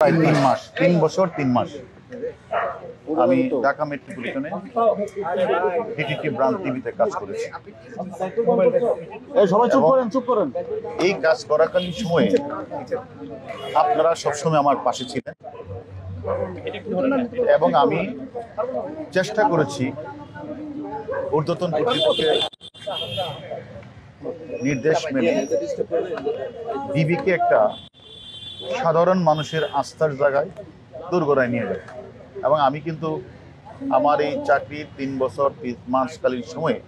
প্রায় 3 মাস, 3 বছর 3 মাস আমি ঢাকা মেট্রোপলিটনে ডিটিটি ব্রাঞ্চ টিভিতে কাজ করেছি। এই কাজ করাকালীন সময়ে আপনারা সবসময় আমার পাশে ছিলেন এবং আমি চেষ্টা করেছি ঊর্ধ্বতন কর্তৃপক্ষের নির্দেশ মেনে ডিবিকে একটা সাধারণ মানুষের আস্থার জায়গায় দোরগোড়ায় নিয়ে যায়। এবং আমি কিন্তু আমার এই চাকরির 3 বছর 3 মাসকালীন সময়ে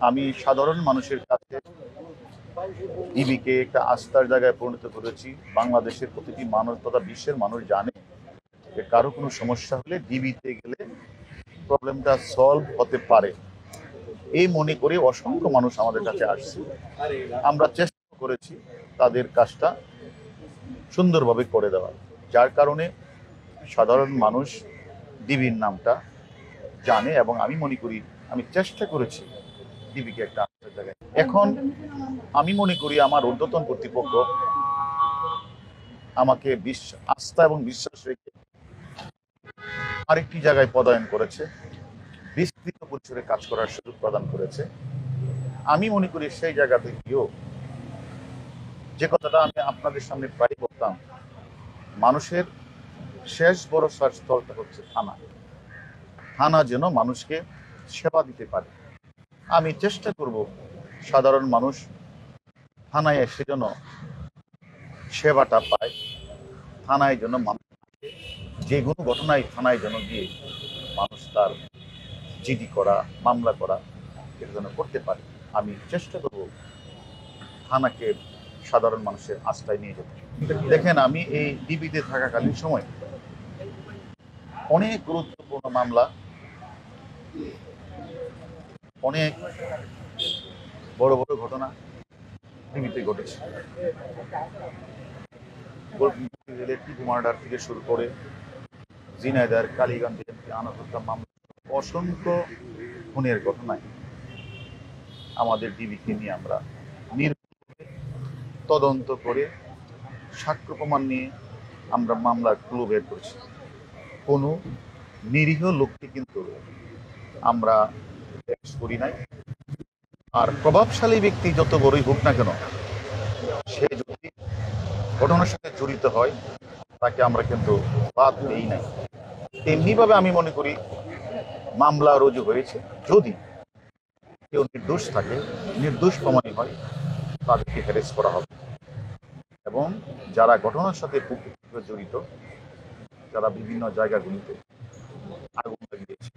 আমি সাধারণ মানুষের কাছে ডিবিকে একটা আস্থার জায়গায় পরিণত করেছি। বাংলাদেশের প্রতিটি মানুষ তথা বিশ্বের মানুষ জানে যে কারো কোনো সমস্যা হলে ডিবিতে গেলে প্রবলেমটা সলভ হতে পারে, এই মনে করে অসংখ্য মানুষ আমাদের কাছে আসছে। আমরা চেষ্টা করেছি তাদের কাজটা সুন্দরভাবে করে দেওয়ার, যার কারণে সাধারণ মানুষ ডিবির নামটা জানে এবং আমি মনে করি আমি চেষ্টা করেছি ডিবিকে একটা আস্থার জায়গায়। এখন আমি মনে করি আমার ঊর্ধ্বতন কর্তৃপক্ষ আমাকে আস্থা এবং বিশ্বাস রেখে আরেকটি জায়গায় পদায়ন করেছে, বিস্তৃত পরিসরে কাজ করার সুযোগ প্রদান করেছে। আমি মনে করি সেই জায়গাতে গিয়েও যে কথাটা আমি আপনাদের সামনে প্রায় বলতাম, মানুষের শেষ ভরসার স্থলটা হচ্ছে থানা। থানা যেন মানুষকে সেবা দিতে পারে। আমি চেষ্টা করব সাধারণ মানুষ থানায় এসে যেন সেবাটা পায়, থানায় যেন মানুষ যে কোনো ঘটনায় থানায় যেন গিয়ে মানুষ তার জিডি করা, মামলা করা এটা যেন করতে পারে। আমি চেষ্টা করব থানাকে সাধারণ মানুষের আস্থায় নিয়ে যেতে। দেখেন, আমি এই ডিবিতে থাকাকালীন সময় অনেক গুরুত্বপূর্ণ মামলা, অনেক বড় বড় ঘটনা ডিবিতে ঘটেছে। টিপু মার্ডার থেকে শুরু করে ঝিনাইদহ, কালীগঞ্জ আনন্দা মামলা, অসংখ্য খুনের ঘটনায় আমাদের ডিবিকে নিয়ে আমরা তদন্ত করে সাক্ষ্য প্রমাণ নিয়ে আমরা মামলার ক্লু বের করছি। কোনো নিরীহ লোককে কিন্তু আমরা করি নাই। আর প্রভাবশালী ব্যক্তি যত বড়ই হোক না কেন, সে যদি ঘটনার সাথে জড়িত হয় তাকে আমরা কিন্তু বাদ দিই নাই। তেমনিভাবে আমি মনে করি মামলা রুজু হয়েছে, যদি কেউ নির্দোষ থাকে, নির্দোষ প্রমাণিত হয়, তাদেরকে হ্যারেস করা হবে। এবং যারা ঘটনার সাথে জড়িত, যারা বিভিন্ন জায়গাগুলিতে আগুন লাগিয়েছে,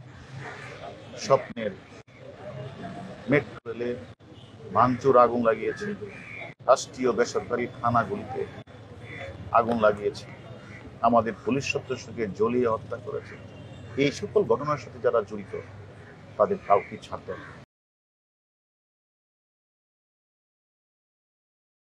স্বপ্নের মেট্রো রেলে ভাঙচুর আগুন লাগিয়েছে, রাষ্ট্রীয় বেসরকারি থানাগুলিতে আগুন লাগিয়েছে, আমাদের পুলিশ সদস্যকে জ্বলিয়ে হত্যা করেছে, এই সকল ঘটনার সাথে যারা জড়িত তাদের কাউকে ছাড়তে হবে।